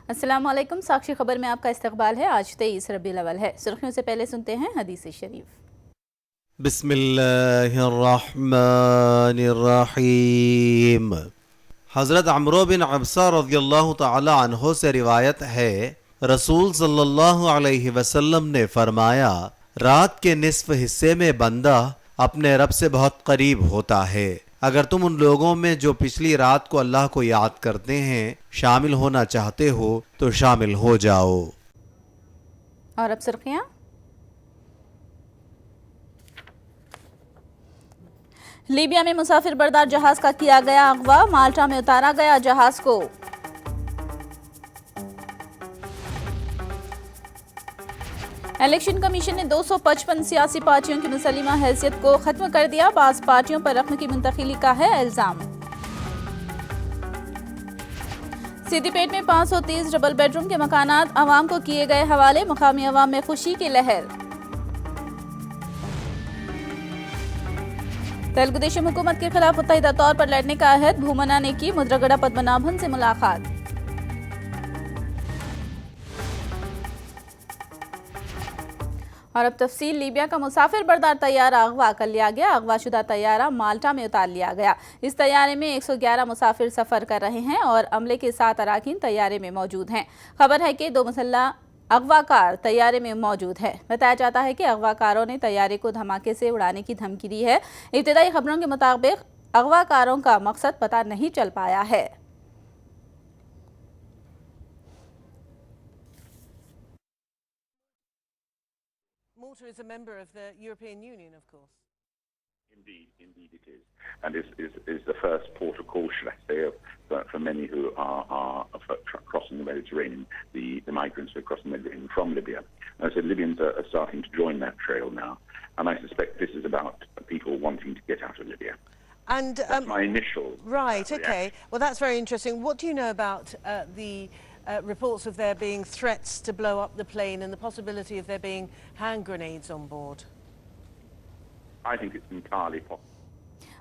अस्सलामुअलैकुम। साक्षी खबर में आपका इस्तकबाल है। आज 23 रबीउल अव्वल है। सुर्खियों से पहले सुनते हैं हदीस शरीफ। बिस्मिल्लाहिर्रहमानिर्रहीम। हज़रत अमरो बिन अब्सा रज़ियल्लाहु तआला अन्हो से रिवायत है, रसूल सल्लल्लाहु अलैहि वसल्लम ने फरमाया, रात के निस्फ हिस्से में बंदा अपने रब से बहुत करीब होता है। अगर तुम उन लोगों में जो पिछली रात को अल्लाह को याद करते हैं शामिल होना चाहते हो तो शामिल हो जाओ। और अब सुर्खियां। लीबिया में मुसाफिर बरदार जहाज का किया गया अगवा, माल्टा में उतारा गया जहाज को। इलेक्शन कमीशन ने 255 सियासी पार्टियों की मुसल्लिमा हैसियत को खत्म कर दिया। 5 पार्टियों पर रकम की मुंतकिली का है इल्जाम। सिद्दीपेट में 530 डबल बेडरूम के मकानात अवाम को किए गए हवाले, मुकामी अवाम में खुशी की लहर। तेलुगु देशम हुकूमत के खिलाफ मुत्तहिदा तौर पर लड़ने का अहद, भूमना ने की मुद्रगड़ा पद्मनाभन से मुलाकात। और अब तफसील। लीबिया का मुसाफिर बरदार तैयारा अगवा कर लिया गया। अगवाशुदा तैयारा माल्टा में उतार लिया गया। इस तैयारे में 111 मुसाफिर सफर कर रहे हैं और अमले के 7 अराकीन तैयारे में मौजूद हैं। खबर है कि 2 मुसल्लह अगवाकार तैयारे में मौजूद है। बताया जाता है कि अगवाकारों ने तैयारे को धमाके से उड़ाने की धमकी दी है। इब्तिदाई खबरों के मुताबिक अगवाकारों का मकसद पता नहीं चल पाया है। Malta is a member of the European Union, of course. Indeed it is. And is the first port of call, should I say, for many who are crossing the Mediterranean, the migrants who are crossing the Mediterranean from Libya. And so Libyans are starting to join that trail now. And I suspect this is about people wanting to get out of Libya. And that's my initial Right, okay. reaction. Well, that's very interesting. What do you know about the reports of there being threats to blow up the plane and the possibility of there being hand grenades on board? I think it's entirely possible.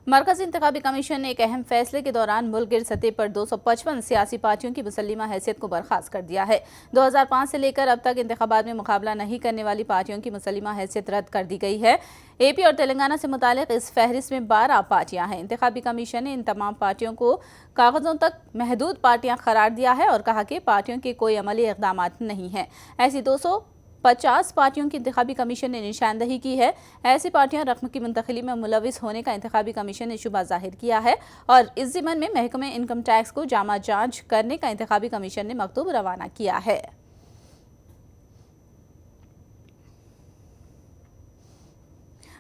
मरकज़ी इंतखाबी commission ने एक अहम फैसले के दौरान मुल्क गिर सतह पर 255 सियासी पार्टियों की मुसल्लिमा हैसियत को बर्खास्त कर दिया है। 2005 से लेकर अब तक इंतखाबात में मुकाबला नहीं करने वाली पार्टियों की मुसल्लिमा हैसियत रद्द कर दी गई है। AP और तेलंगाना से मुतालिक इस फहरिस्त में 12 पार्टियां हैं। इंतखाबी कमीशन ने इन तमाम पार्टियों को कागजों तक महदूद पार्टियां करार दिया है और कहा कि पार्टियों के कोई अमली इक़दाम नहीं है। ऐसी 250 पार्टियों की इंतखाबी कमीशन ने निशानदही की है। ऐसी पार्टियां रकम की मुंतकिली में मुलविस होने का इंतखाबी कमीशन ने शुबा जाहिर किया है और इस ज़िमन में महकमे इनकम टैक्स को जामा जांच करने का इंतखाबी कमीशन ने मकतूब रवाना किया है।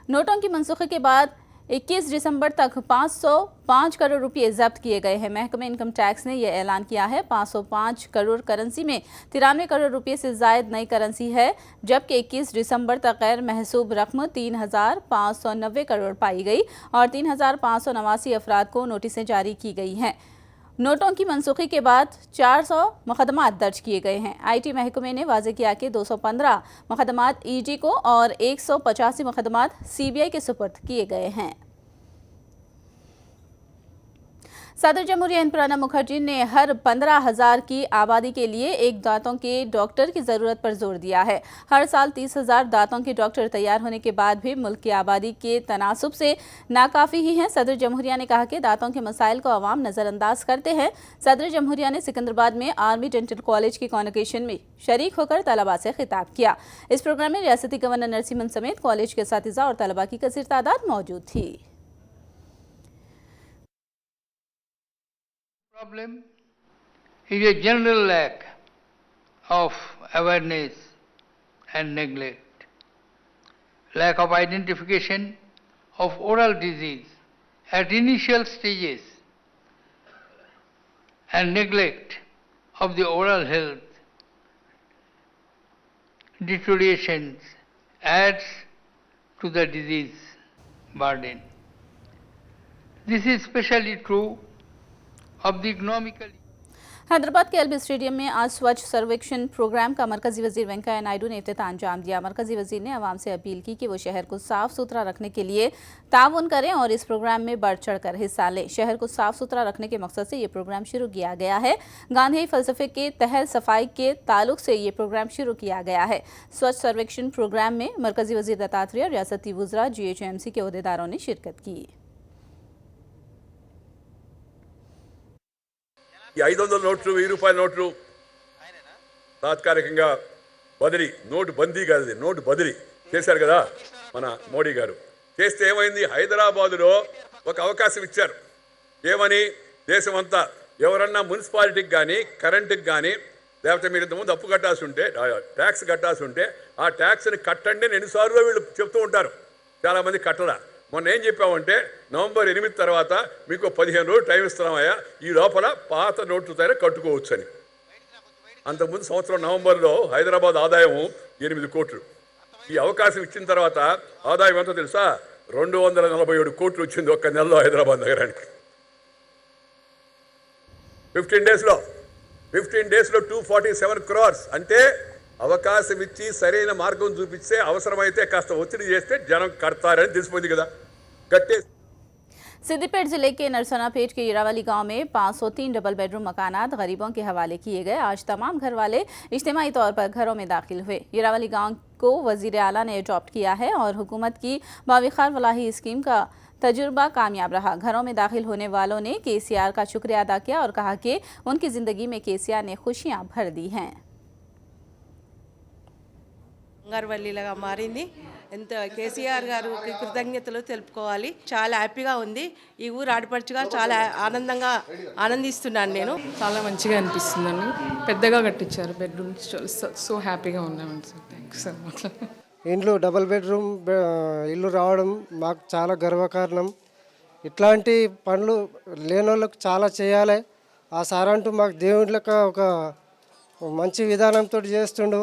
नोटों की मनसूखी के बाद 21 दिसंबर तक 505 करोड़ रुपए जब्त किए गए हैं। महकमे इनकम टैक्स ने यह ऐलान किया है। 505 करोड़ करेंसी में 93 करोड़ रुपए से जायद नई करेंसी है, जबकि 21 दिसंबर तक गैर महसूब रकम 3590 करोड़ पाई गई और 3589 अफराद को नोटिसें जारी की गई हैं। नोटों की मनसूखी के बाद 400 मुकदमात दर्ज किए गए हैं। IT महकमे ने वाज़ेह किया कि 215 मुकदमात ED को और 185 मुकदमात CBI के सुपुर्द किए गए हैं। सदर जमहूरिया प्रणब मुखर्जी ने हर 15,000 की आबादी के लिए एक दांतों के डॉक्टर की ज़रूरत पर जोर दिया है। हर साल 30,000 दांतों के डॉक्टर तैयार होने के बाद भी मुल्क की आबादी के तनासुब से नाकाफ़ी ही हैं। सदर जमहूरिया ने कहा कि दांतों के मसाइल को अवाम नज़रअंदाज करते हैं। सदर जमहूरिया ने सिकंदराबाद में आर्मी डेंटल कॉलेज की कॉन्वोकेशन में शरीक होकर तलबा से खिताब किया। इस प्रोग्राम में रियासती गवर्नर नरसिम्हन समेत कॉलेज के असातिज़ा और तलबा की कसीर तादाद मौजूद थी। Problem is a general lack of awareness and neglect, lack of identification of oral disease at initial stages, and neglect of the oral health deteriorations adds to the disease burden. This is especially true of the economically Hyderabad के LB stadium में आज स्वच्छ सर्वेक्षण programme का मरकजी वजीर वेंकैया नायडू ने इफ्तिताह अंजाम दिया। मरकजी वजीर ने अवाम से अपील की कि वो शहर को साफ सुथरा रखने के लिए ताउन करें और इस प्रोग्राम में बढ़ चढ़कर हिस्सा लें। शहर को साफ सुथरा रखने के मकसद से ये प्रोग्राम शुरू किया गया है। गांधी फलसफे के तहत सफाई के ताल्लुक से ये प्रोग्राम शुरू किया गया है। स्वच्छ सर्वेक्षण प्रोग्राम में मरकजी वजीर दत्तात्रेय और रियासती वुज़रा GHMC के अहदेदारों ने शिरकत की। ఈ 500 నోట్లు 1000 రూపాయల నోట్లు తాత్కాలికంగా బదిలీ నోటు బందీ కాదు నోటు బదిలీ చేశారు కదా మన మోడీ గారు చేస్తే ఏమైంది హైదరాబాదులో ఒక అవకాశం ఇచ్చారు ఏమని దేశమంతా ఎవరన్నా మున్సిపాలిటీకి కానీ కరెంటుకి కానీ లేకపోతే మీరు ఇంతకుముందు అప్పు కట్టాల్సి ఉంటే ట్యాక్స్ కట్టాల్సి ఉంటే ఆ ట్యాక్స్ని కట్టండి అని ఎన్నిసార్లు వీళ్ళు చెప్తూ ఉంటారు చాలామంది కట్టరా మొన్న ఏం చెప్పామంటే నవంబర్ 8 తర్వాత మీకు 15 రోజులు టైం ఇస్తున్నామయ్యా ఈ లోపల పాత నోట్లు తయారు కట్టుకోవచ్చు అని అంతకుముందు సంవత్సరం నవంబర్లో హైదరాబాద్ ఆదాయం 8 కోట్లు ఈ అవకాశం ఇచ్చిన తర్వాత ఆదాయం ఎంతో తెలుసా 247 కోట్లు వచ్చింది ఒక్క నెలలో హైదరాబాద్ నగరానికి 15 డేస్లో 247 crores అంటే అవకాశం ఇచ్చి సరైన మార్గం చూపిస్తే అవసరమైతే కాస్త ఒత్తిడి చేస్తే జనం కడతారని తెలిసిపోయింది కదా కట్టే सिद्दीपेट जिले के नरसनापेट के ईरावाली गांव में 503 डबल बेडरूम मकानात गरीबों के हवाले किए गए। आज तमाम घर वाले इज्तिमाई तौर पर घरों में दाखिल हुए। ईरावाली गांव को वजीर आला ने अडॉप्ट किया है और हुकूमत की बाविखार फलाही स्कीम का तजुर्बा कामयाब रहा। घरों में दाखिल होने वालों ने KCR का शुक्रिया अदा किया और कहा कि उनकी जिंदगी में KCR ने खुशियां भर दी हैं। బంగారువల్లిలాగా మారింది ఎంత కేసీఆర్ గారికి కృతజ్ఞతలు తెలుపుకోవాలి చాలా హ్యాపీగా ఉంది ఈ ఊరు ఆడపడుచుగా చాలా ఆనందిస్తున్నాను నేను చాలా మంచిగా అనిపిస్తుందండి పెద్దగా కట్టించారు బెడ్రూమ్స్ సో హ్యాపీగా ఉన్నామండి సార్ థ్యాంక్స్ సో మచ్ ఇంట్లో డబుల్ బెడ్రూమ్ ఇల్లు రావడం మాకు చాలా గర్వకారణం ఇట్లాంటి పనులు లేని వాళ్ళకు చాలా చేయాలి ఆ సార్ అంటూ మాకు దేవుళ్ళకి ఒక మంచి విధానంతో చేస్తుండు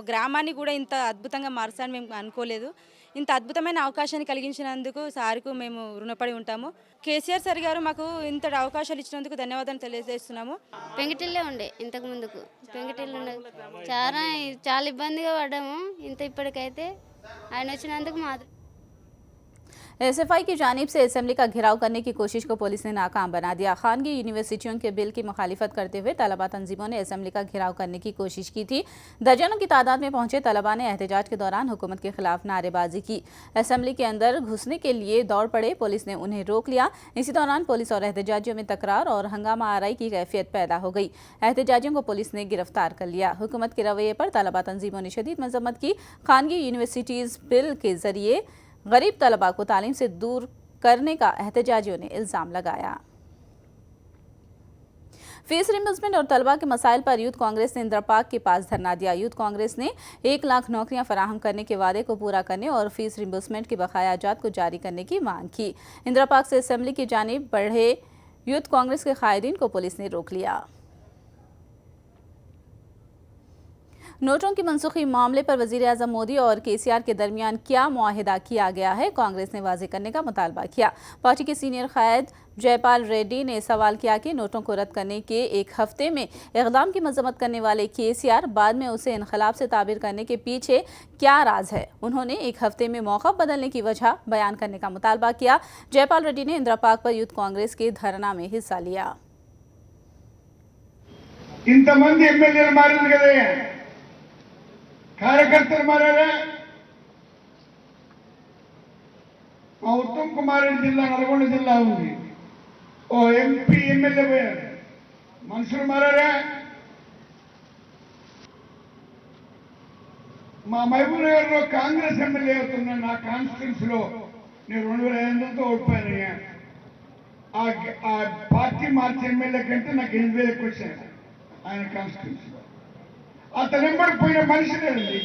గ్రామాన్ని కూడా ఇంత అద్భుతంగా మారుస్తానని మేము అనుకోలేదు ఇంత అద్భుతమైన అవకాశాన్ని కలిగించినందుకు సార్కు మేము రుణపడి ఉంటాము కేసీఆర్ సార్ గారు మాకు ఇంత అవకాశాలు ఇచ్చినందుకు ధన్యవాదాలు తెలియజేస్తున్నాము పెంకిటిల్లే ఉండే ఇంతకు ముందుకు పెంకిటిల్లు ఉండే చాలా ఇబ్బందిగా పడ్డాము ఇంత ఇప్పటికైతే ఆయన వచ్చినందుకు మాత్రం SFI की जानिब से असेंबली का घेराव करने की कोशिश को पुलिस ने नाकाम बना दिया। खानगी यूनिवर्सिटियों के बिल की मुखालिफत करते हुए तलबा तंजीमों ने असेंबली का घेराव करने की कोशिश की थी। दर्जनों की तादाद में पहुंचे तलबा ने एहतजाज के दौरान हुकूमत के खिलाफ नारेबाजी की। असेंबली के अंदर घुसने के लिए दौड़ पड़े, पुलिस ने उन्हें रोक लिया। इसी दौरान पुलिस और एहतजाजियों में तकरार और हंगामा आराई की कैफियत पैदा हो गई। एहतजाजियों को पुलिस ने गिरफ्तार कर लिया। हुकूमत के रवैये पर तलबा तंजीमों ने शदीद मजम्मत की। खानगी यूनिवर्सिटीज़ बिल के जरिए गरीब तलबा को तालीम से दूर करने का एहतजाजियों ने इल्ज़ाम लगाया। फीस रिम्बर्समेंट और तलबा के मसाइल पर यूथ कांग्रेस ने इंदिरा पार्क के पास धरना दिया। यूथ कांग्रेस ने 1 लाख नौकरियां फराहम करने के वादे को पूरा करने और फीस रिम्बर्समेंट के बकाया जात को जारी करने की मांग की। इंदिरा पार्क से असेंबली की जानिब बढ़े यूथ कांग्रेस के कायदीन को पुलिस ने रोक लिया। नोटों की मनसूखी मामले पर वजीर आज़म मोदी और KCR के दरमियान क्या मुआहिदा किया गया है, कांग्रेस ने वाज़ेह करने का मुतालबा किया। पार्टी के सीनियर कायद जयपाल रेड्डी ने सवाल किया कि नोटों को रद्द करने के एक हफ्ते में इक़दाम की मजम्मत करने वाले KCR बाद में उसे इनकलाब से ताबीर करने के पीछे क्या राज है। उन्होंने एक हफ्ते में मौक़िफ़ बदलने की वजह बयान करने का मुतालबा किया। जयपाल रेड्डी ने इंदिरा पार्क पर यूथ कांग्रेस के धरना में हिस्सा लिया। ఇంతమంది ఎమ్మెల్యేలు మారింది కదా కార్యకర్తలు మారారా మా ఉత్తమ్ కుమార్ రెడ్డి జిల్లా నల్గొండ జిల్లా ఉంది ఓ ఎంపీ ఎమ్మెల్యే పోయారు మనుషులు మారారా మా మహబూబ్ నగర్లో కాంగ్రెస్ ఎమ్మెల్యే అవుతున్నా నా కాన్స్టిట్యూన్సీలో నేను 2500తో ఓడిపోయాను ఆ పార్టీ మార్చి ఎమ్మెల్యే కంటే నాకు 8000 ఎక్కువ వచ్చాను ఆయన కాన్స్టిట్యూన్సీలో అతను ఎంబడిపోయిన మనుషులండి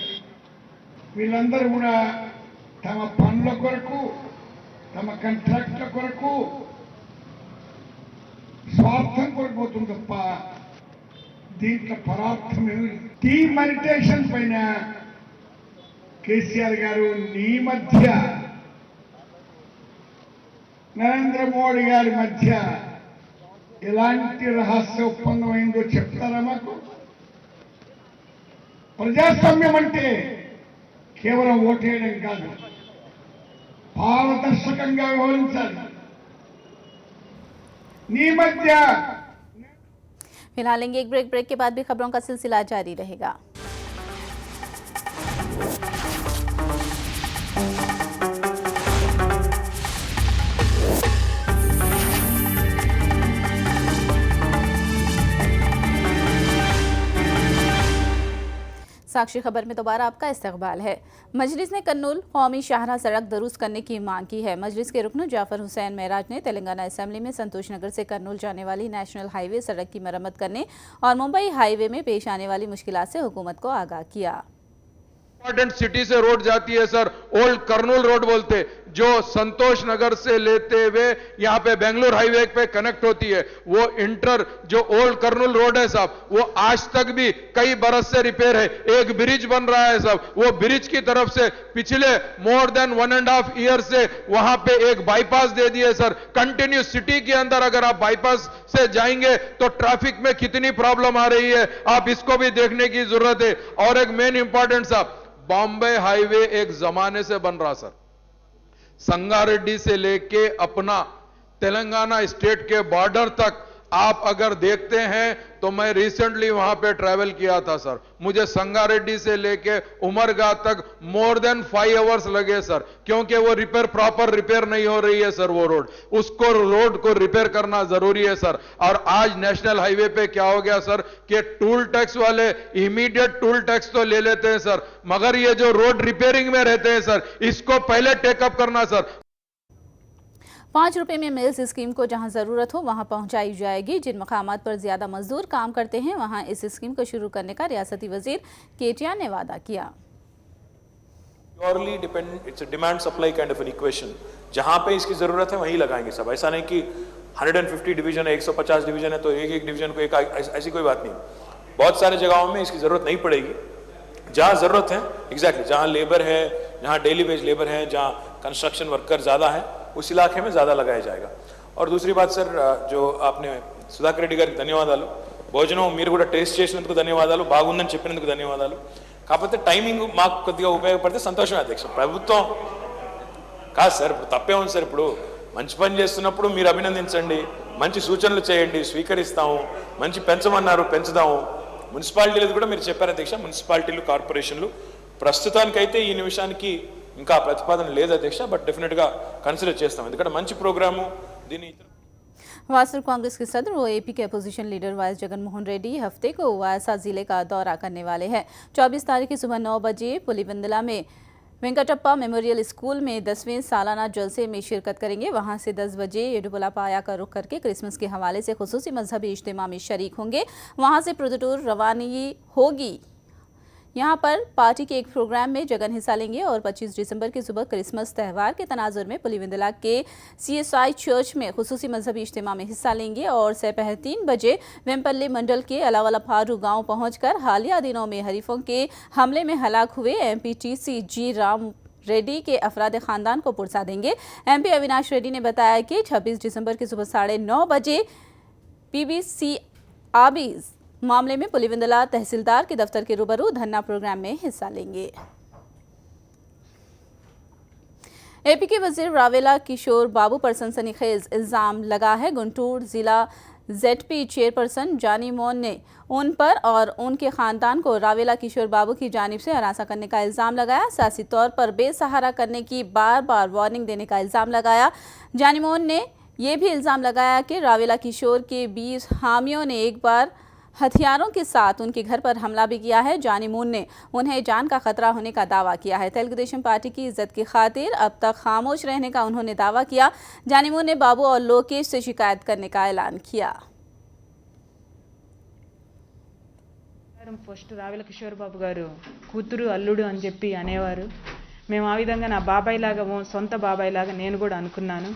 వీళ్ళందరూ కూడా తమ పనుల కొరకు తమ కాంట్రాక్ట్ల కొరకు స్వార్థం కొరకు పోతుంది తప్ప దీంట్లో పరార్థం ఏమి డిమానిటేషన్ పైన కేసీఆర్ గారు నీ మధ్య నరేంద్ర మోడీ గారి మధ్య ఎలాంటి రహస్య ఒప్పందం అయిందో చెప్తారా మాకు? ప్రజాస్వామ్యం అంటే కేవలం ఓటేయడం కాదు, పారదర్శకంగా వ్యవహరించాలి. నీ మధ్య फिलहाल लेंगे एक ब्रेक के बाद भी खबरों का सिलसिला जारी रहेगा। साक्षी खबर में दोबारा आपका इस्तकबाल है। मजलिस ने कन्नूल कौमी शाहरा सड़क दुरुस्त करने की मांग की है। मजलिस के रुकन जाफर हुसैन महराज ने तेलंगाना असेंबली में संतोष नगर से कन्नूल जाने वाली नेशनल हाईवे सड़क की मरम्मत करने और मुंबई हाईवे में पेश आने वाली मुश्किलात से हुकूमत को आगाह किया। इंपॉर्टेंट सिटी से रोड जाती है सर, ओल्ड कर्नूल रोड बोलते, जो संतोष नगर से लेते हुए यहाँ पे बेंगलुरु हाईवे पे कनेक्ट होती है। वो इंटर जो ओल्ड कर्नूल रोड है साहब, वो आज तक भी कई बरस से रिपेयर है। एक ब्रिज बन रहा है साहब, वो ब्रिज की तरफ से पिछले मोर देन 1.5 ईयर से वहां पे एक बाईपास दे दिए सर। कंटिन्यू सिटी के अंदर अगर आप बाईपास से जाएंगे तो ट्रैफिक में कितनी प्रॉब्लम आ रही है, आप इसको भी देखने की जरूरत है। और एक मेन इंपॉर्टेंट साहब, बॉम्बे हाईवे एक जमाने से बन रहा सर, संगारेड्डी से लेके अपना तेलंगाना स्टेट के बॉर्डर तक आप अगर देखते हैं तो मैं रिसेंटली वहां पे ट्रैवल किया था सर, मुझे संगारेड्डी से लेके उमरगा तक मोर देन 5 आवर्स लगे सर, क्योंकि वो प्रॉपर रिपेयर नहीं हो रही है सर। वो उसको रोड को रिपेयर करना जरूरी है सर। और आज नेशनल हाईवे पे क्या हो गया सर कि टूल टैक्स वाले इमीडिएट टूल टैक्स तो ले लेते हैं सर, मगर ये जो रोड रिपेयरिंग में रहते हैं सर, इसको पहले टेकअप करना सर। 5 रुपए में मिल्स स्कीम को जहां जरूरत हो वहां पहुंचाई जाएगी। जिन मकामात पर ज्यादा मजदूर काम करते हैं वहां इस स्कीम को शुरू करने का रियासती वजीर केटीआर ने वादा किया। Purely it's a demand supply kind of an equation, जहां पे इसकी जरूरत है वहीं लगाएंगे सब। ऐसा नहीं कि 150 डिवीजन है, 150 डिवीजन है तो एक डिवीजन को एक, ऐसी कोई बात नहीं। बहुत सारे जगहों में इसकी जरूरत नहीं पड़ेगी। जहां जरूरत है एग्जैक्टली, जहां लेबर है, जहां डेली वेज लेबर है, जहां कंस्ट्रक्शन वर्कर ज्यादा है, उस इलाके में ज्यादा लगाया जाएगा। और दूसरी बात सर, जो आपने సుధాకర్ రెడ్డి గారికి ధన్యవాదాలు, భోజనం మీరు కూడా టేస్ట్ చేసినందుకు ధన్యవాదాలు, బాగుందని చెప్పినందుకు ధన్యవాదాలు। కాకపోతే టైమింగ్ మాకు కొద్దిగా ఉపయోగపడితే సంతోషమే అధ్యక్ష। ప్రభుత్వం కాదు సార్, ఇప్పుడు తప్పే ఉంది సార్। ఇప్పుడు మంచి పని చేస్తున్నప్పుడు మీరు అభినందించండి, మంచి సూచనలు చేయండి, స్వీకరిస్తాము। మంచి పెంచమన్నారు, పెంచుదాము। మున్సిపాలిటీలు కూడా మీరు చెప్పారు అధ్యక్ష, మున్సిపాలిటీలు కార్పొరేషన్లు ప్రస్తుతానికైతే ఈ నిమిషానికి ఇంకా ప్రతిపాదన లేదు అధ్యక్ష, బట్ డెఫినెట్ గా కన్సిడర్ చేస్తాం, ఎందుకంటే మంచి ప్రోగ్రాము దీని। वासर कांग्रेस के सदर व एपी के opposition leader vice Jagan Mohan Reddy हफ्ते को वायसा जिले का दौरा करने वाले हैं। 24 तारीख की सुबह 9 बजे पुलिवंदला में वेंकटप्पा मेमोरियल स्कूल में 10वें सालाना जलसे में शिरकत करेंगे। वहां से 10 बजे येडुपुला पाया का रुख करके क्रिसमस के हवाले से खुसूसी मजहबी इज्तिमा में शरीक होंगे। वहां से प्रोदुटूर रवानगी होगी। यहां पर पार्टी के एक प्रोग्राम में जगन हिस्सा लेंगे और 25 दिसंबर की सुबह क्रिसमस त्यौहार के तनाजुर में पुलिवंदला के CSI चर्च में खुसूसी मजहबी इज्तिमा में हिस्सा लेंगे और दोपहर 3 बजे वेम्पल्ली मंडल के अलावाला फारू गांव पहुंचकर हालिया दिनों में हरीफों के हमले में हलाक हुए MPTC जी राम रेड्डी के अफराद खानदान को पुरसा देंगे। MP अविनाश रेड्डी ने बताया कि 26 दिसंबर की सुबह 9:30 बजे PBC आबीज मामले में पुलिवंदला तहसीलदार के दफ्तर के रूबरू धरना प्रोग्राम में हिस्सा लेंगे। एपी के वजीर रावेला किशोर बाबू पर सनसनीखेज इल्जाम लगा है। गुंटूर जिला ZP चेयरपर्सन जानी मोन ने उन पर और उनके खानदान को रावेला किशोर बाबू की जानिब से हरासा करने का इल्जाम लगाया। सियासी तौर पर बेसहारा करने की बार बार वार्निंग देने का इल्जाम लगाया। जानी मोन ने यह भी इल्जाम लगाया कि रावेला किशोर के 20 हामियों ने एक बार हथियारों के साथ उनके घर पर हमला भी किया है। जानी मून ने उन्हें जान का खतरा होने का दावा किया है। तेलुगु देशम पार्टी की इज्जत की खातिर अब तक खामोश रहने का उन्होंने दावा किया। जानी मून ने बाबू और लोकेश से शिकायत करने का ऐलान किया। ఫస్ట్ రావేల కిషోర్ బాబు గారు కూతురు అల్లుడు అని చెప్పి అనేవారు. మేము ఆ విధంగా నా బాబాయ్ లాగా సొంత బాబాయ్ లాగా నేను కూడా అనుకున్నాను.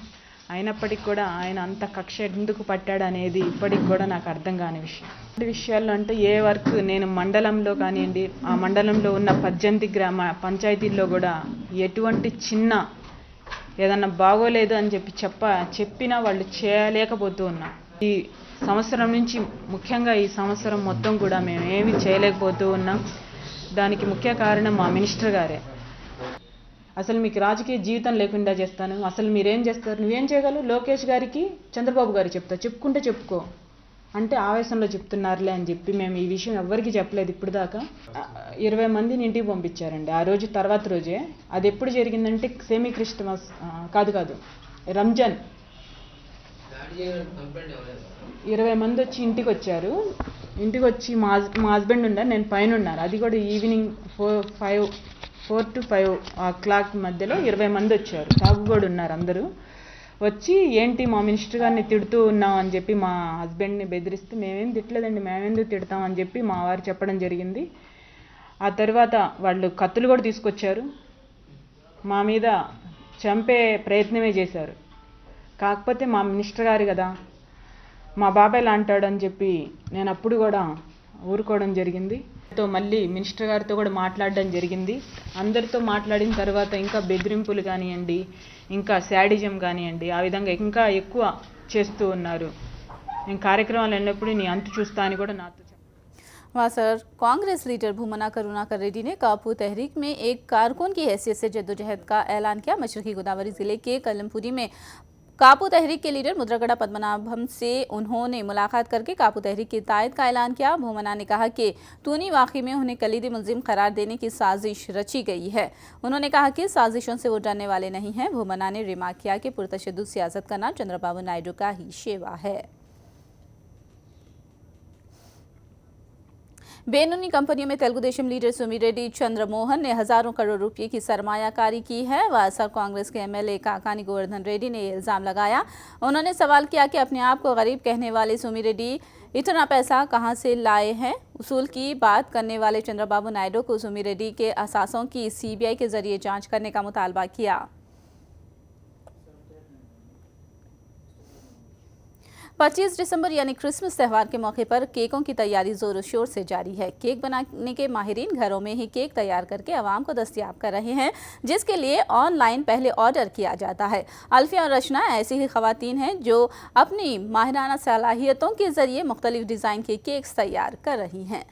అయినప్పటికీ కూడా ఆయన అంత కక్ష ఎందుకు పట్టాడు అనేది ఇప్పటికి కూడా నాకు అర్థం కాని విషయం. ఈ విషయాల్లో అంటే ఏ వర్క్ నేను మండలంలో కానివ్వండి, ఆ మండలంలో ఉన్న 18 గ్రామ పంచాయతీల్లో కూడా ఎటువంటి చిన్న ఏదన్నా బాగోలేదు అని చెప్పినా వాళ్ళు చేయలేకపోతూ ఉన్నాం. ఈ సంవత్సరం నుంచి ముఖ్యంగా ఈ సంవత్సరం మొత్తం కూడా మేము ఏమీ చేయలేకపోతూ ఉన్నాం. దానికి ముఖ్య కారణం మా మినిస్టర్ గారే. అసలు మీకు రాజకీయ జీవితం లేకుండా చేస్తాను, అసలు మీరేం చేస్తారు, నువ్వేం చేయగలవు, లోకేష్ గారికి చంద్రబాబు గారు చెప్పుకుంటే చెప్పుకో అంటే ఆవేశంలో చెప్తున్నారులే అని చెప్పి మేము ఈ విషయం ఎవ్వరికీ చెప్పలేదు ఇప్పుడు దాకా. 20 మందిని ఇంటికి పంపించారండి ఆ రోజు. తర్వాత రోజే అది ఎప్పుడు జరిగిందంటే సెమీ క్రిస్టమస్ కాదు రంజాన్. 20 మంది వచ్చి ఇంటికి వచ్చారు. ఇంటికి వచ్చి మా హస్బెండ్ ఉన్నారు, నేను పైన ఉన్నారు. అది కూడా ఈవినింగ్ 4 to 5 o'clock మధ్యలో 20 మంది వచ్చారు. కాకుగోడు ఉన్నారు అందరూ. వచ్చి ఏంటి మా మినిస్టర్ గారిని తిడుతూ ఉన్నాం అని చెప్పి మా హస్బెండ్ని బెదిరిస్తే, మేమేం తిట్టలేదండి, మేమెందుకు తిడతాం అని చెప్పి మా వారు చెప్పడం జరిగింది. ఆ తర్వాత వాళ్ళు కత్తులు కూడా తీసుకొచ్చారు, మా మీద చంపే ప్రయత్నమే చేశారు. కాకపోతే మా మినిస్టర్ గారు కదా, మా బాబాయ్ లాంటాడు అని చెప్పి నేను అప్పుడు కూడా ఊరుకోవడం జరిగింది. మళ్ళీ మినిస్టర్ గారితో కూడా మాట్లాడడం జరిగింది. అందరితో మాట్లాడిన తర్వాత ఇంకా బెదిరింపులు కానివ్వండి, ఇంకా శాడిజం కానివ్వండి, ఆ విధంగా ఇంకా ఎక్కువ చేస్తూ ఉన్నారు. నేను కార్యక్రమాలు అన్నప్పుడు నీ అంతు చూస్తా అని కూడా నాతో वहाँ सर कांग्रेस लीडर भूमना करुणाकर रेड्डी ने कापू तहरीक में एक कारकुन की हैसियत से जद्दोजहद का ऐलान किया। मशरकी गोदावरी जिले के कलमपुरी में कापू तहरीक के लीडर मुद्रगड़ा पद्मनाभम से उन्होंने मुलाकात करके कापू तहरीक की तायद का ऐलान किया। भूमना ने कहा कि तूनी वाक़ई में उन्हें कलीदी मुलजिम करार देने की साजिश रची गई है। उन्होंने कहा कि साजिशों से वो डरने वाले नहीं हैं। भूमना ने रिमार्क किया कि पुरतशद्दुद सियासत करना चंद्रबाबू नायडू का ही शेवा है। बेनूनी कंपनियों में तेलुगु देशम लीडर सोमिरेड्डी चंद्रमोहन ने हजारों करोड़ रुपए की सरमायाकारी की है। वायएसआर कांग्रेस के एमएलए काकानी गोवर्धन रेड्डी ने यह इल्जाम लगाया। उन्होंने सवाल किया कि अपने आप को गरीब कहने वाले सोमिरेड्डी इतना पैसा कहां से लाए हैं। उसूल की बात करने वाले चंद्रबाबू नायडू को सोमिरेड्डी के असासों की सीबीआई के जरिए जांच करने का मुतालबा किया। 25 दिसंबर यानी क्रिसमस त्यौहार के मौके पर केकों की तैयारी जोरों शोर से जारी है। केक बनाने के माहिरीन घरों में ही केक तैयार करके आवाम को दस्तयाब कर रहे हैं, जिसके लिए ऑनलाइन पहले ऑर्डर किया जाता है। अल्फिया और रचना ऐसी ही खवातीन हैं जो अपनी माहिराना सलाहियतों के जरिए मुख्तलिफ डिज़ाइन के केक्स तैयार कर रही हैं।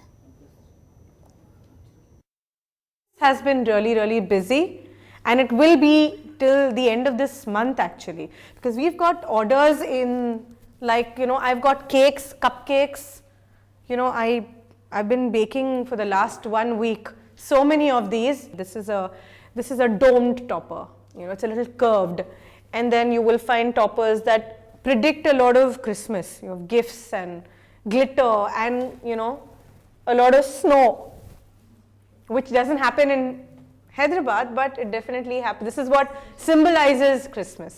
Has been really busy, and it will be till the end of this month actually, because we've got orders in, like, you know, I've got cakes, cupcakes, you know, I've been baking for the last 1 week, so many of these. This is a domed topper, you know, it's a little curved, and then you will find toppers that predict a lot of Christmas, you know, gifts and glitter and, you know, a lot of snow, which doesn't happen in Hyderabad, but it definitely happens. This is what symbolizes Christmas.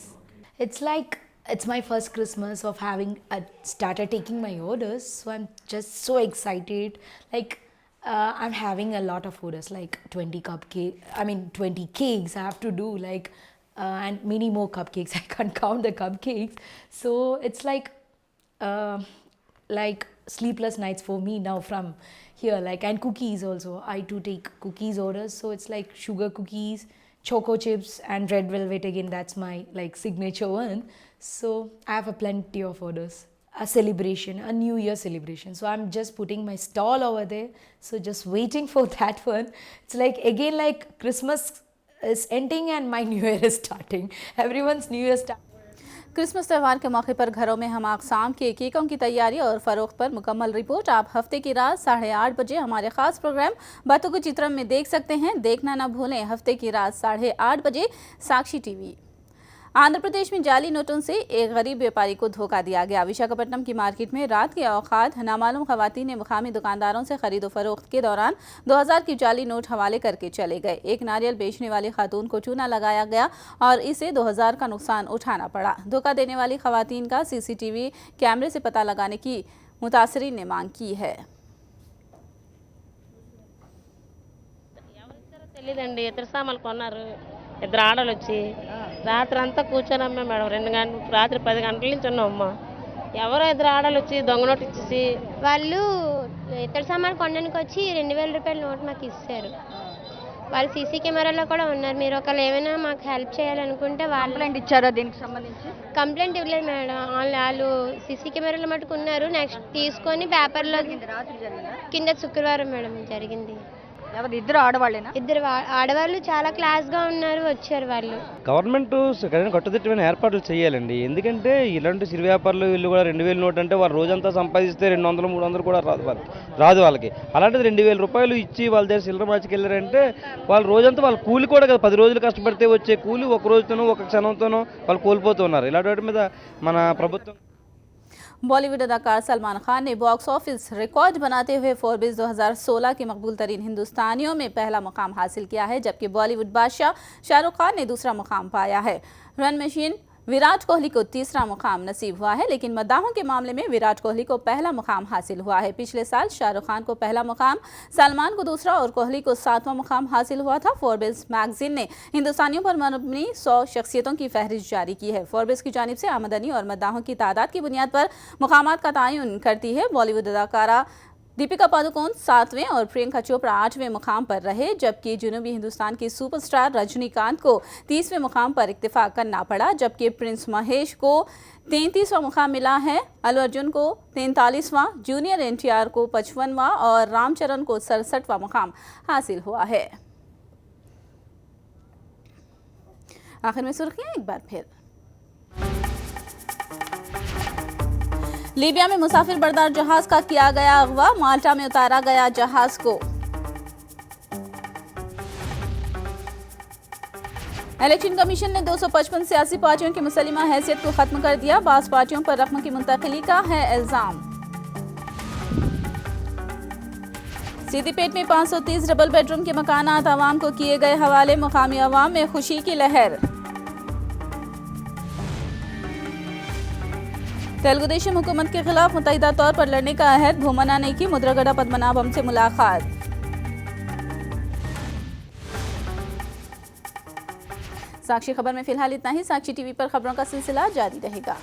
It's my first Christmas of having started taking my orders, so I'm just so excited. I'm having a lot of orders, like 20 cakes I have to do, and many more cupcakes. I can't count the cupcakes. So it's like sleepless nights for me now from here, and cookies also. I do take cookies orders, so it's like sugar cookies, choco chips and red velvet. Again, that's my signature one. So I have a plenty of orders. A celebration, a New Year celebration. So I'm just putting my stall over there. So just waiting for that one. It's like Christmas is ending and my New Year is starting. Everyone's New Year starting. Christmas त्यौहार के मौके पर घरों में हम अक़साम के केकों की तैयारी और फ़रोख्त पर मुकम्मल रिपोर्ट आप हफ्ते की रात 8:30 बजे हमारे ख़ास प्रोग्राम बातों के चित्रम में देख सकते हैं। देखना ना भूलें, हफ्ते की रात 8:30 बजे साक्षी टीवी। आंध्र प्रदेश में जाली नोटों से एक गरीब व्यापारी को धोखा दिया गया। विशाखापट्टनम की मार्केट में रात के औकात नामालूम खवातीन ने मुकामी दुकानदारों से खरीदो फरोख्त के दौरान 2000 की जाली नोट हवाले करके चले गए। एक नारियल बेचने वाली खातून को चूना लगाया गया और इसे 2000 का नुकसान उठाना पड़ा। धोखा देने वाली खवातीन का सीसीटीवी कैमरे से पता लगाने की मुतासरीन ने मांग की है। ఇద్దరు ఆడలు వచ్చి రాత్రి అంతా కూర్చొనమ్మా మేడం 2 గంటలు రాత్రి 10 గంటల నుంచి ఉన్నామమ్మా. ఎవరో ఇద్దరు ఆడలు వచ్చి దొంగ నోటు ఇచ్చేసి వాళ్ళు ఇతర సామాన్ కొనడానికి వచ్చి 2000 రూపాయల నోట్ నాకు ఇచ్చారు. వాళ్ళు సీసీ కెమెరాలో కూడా ఉన్నారు. మీరు ఒకవేళ ఏమైనా మాకు హెల్ప్ చేయాలనుకుంటే వాళ్ళు కంప్లైంట్ ఇచ్చారా దీనికి సంబంధించి? కంప్లైంట్ ఇవ్వలేదు మేడం. వాళ్ళు సీసీ కెమెరాలో మటుకు ఉన్నారు. నెక్స్ట్ తీసుకొని పేపర్లో కింద శుక్రవారం మేడం జరిగింది. ఎవరు ఇద్దరు ఆడవాళ్ళేనా? ఇద్దరు ఆడవాళ్ళు చాలా క్లాస్గా ఉన్నారు, వచ్చారు వాళ్ళు. గవర్నమెంట్ కట్టుదిట్టమైన ఏర్పాట్లు చేయాలండి. ఎందుకంటే ఇలాంటి చిరు వ్యాపారులు వీళ్ళు కూడా 2000 నోట్ అంటే వాళ్ళు రోజంతా సంపాదిస్తే 200 300 కూడా రాదు వాళ్ళకి. అలాంటిది 2000 రూపాయలు ఇచ్చి వాళ్ళ దగ్గర చిల్లర మార్చికి వెళ్ళారంటే వాళ్ళు రోజంతా వాళ్ళ కూలి కూడా కదా, 10 రోజులు కష్టపడితే వచ్చే కూలి ఒక రోజుతోనో ఒక క్షణంతోనో వాళ్ళు కోల్పోతున్నారు. ఇలాంటి వాటి మీద మన ప్రభుత్వం. बॉलीवुड अदाकार सलमान खान ने बॉक्स ऑफिस रिकॉर्ड बनाते हुए फोर्ब्स 2016 के मकबूल तरीन हिंदुस्तानियों में पहला मुकाम हासिल किया है, जबकि बॉलीवुड बादशाह शाहरुख खान ने दूसरा मुकाम पाया है। रन मशीन विराट कोहली को तीसरा मुकाम नसीब हुआ है, लेकिन मद्दाहों के मामले में विराट कोहली को पहला मुकाम हासिल हुआ है। पिछले साल शाहरुख खान को पहला मुकाम, सलमान को दूसरा और कोहली को 7वां मुकाम हासिल हुआ था। फोर्ब्स मैगजीन ने हिंदुस्तानियों पर मबनी 100 शख्सियतों की फहरिस्त जारी की है। फोर्ब्स की जानिब से आमदनी और मद्दाहों की तादाद की बुनियाद पर मुकामात का तयन करती है। बॉलीवुड अदाकारा दीपिका पादुकोण 7वें और प्रियंका चोपड़ा 8वें मुकाम पर रहे, जबकि जनूबी हिंदुस्तान की सुपरस्टार रजनीकांत को 30वें मुकाम पर इक्तिफा करना पड़ा, जबकि प्रिंस महेश को 33वां मुकाम मिला है। अल्लू अर्जुन को 43वां, जूनियर NTR को 55वां और रामचरण को 67वां मुकाम हासिल हुआ है। आखिर में सुर्खियां एक बार फिर। लीबिया में मुसाफिर बरदार जहाज का किया गया अगवा, माल्टा में उतारा गया जहाज को। इलेक्शन कमीशन ने 255 सियासी पार्टियों की मुसल्लिमा हैसियत को खत्म कर दिया। बास पार्टियों पर रकम की मुंतकिली का है इल्जाम। सीदीपेट में 530 डबल बेडरूम के मकानात आवाम को किए गए हवाले, मुकामी आवाम में खुशी की लहर। तेलुगु देशम हुकूमत के खिलाफ मुतहिदा तौर पर लड़ने का अहद, भूमना ने की मुद्रगड़ा पद्मनाभम से मुलाकात। साक्षी खबर में फिलहाल इतना ही। साक्षी टीवी पर खबरों का सिलसिला जारी रहेगा।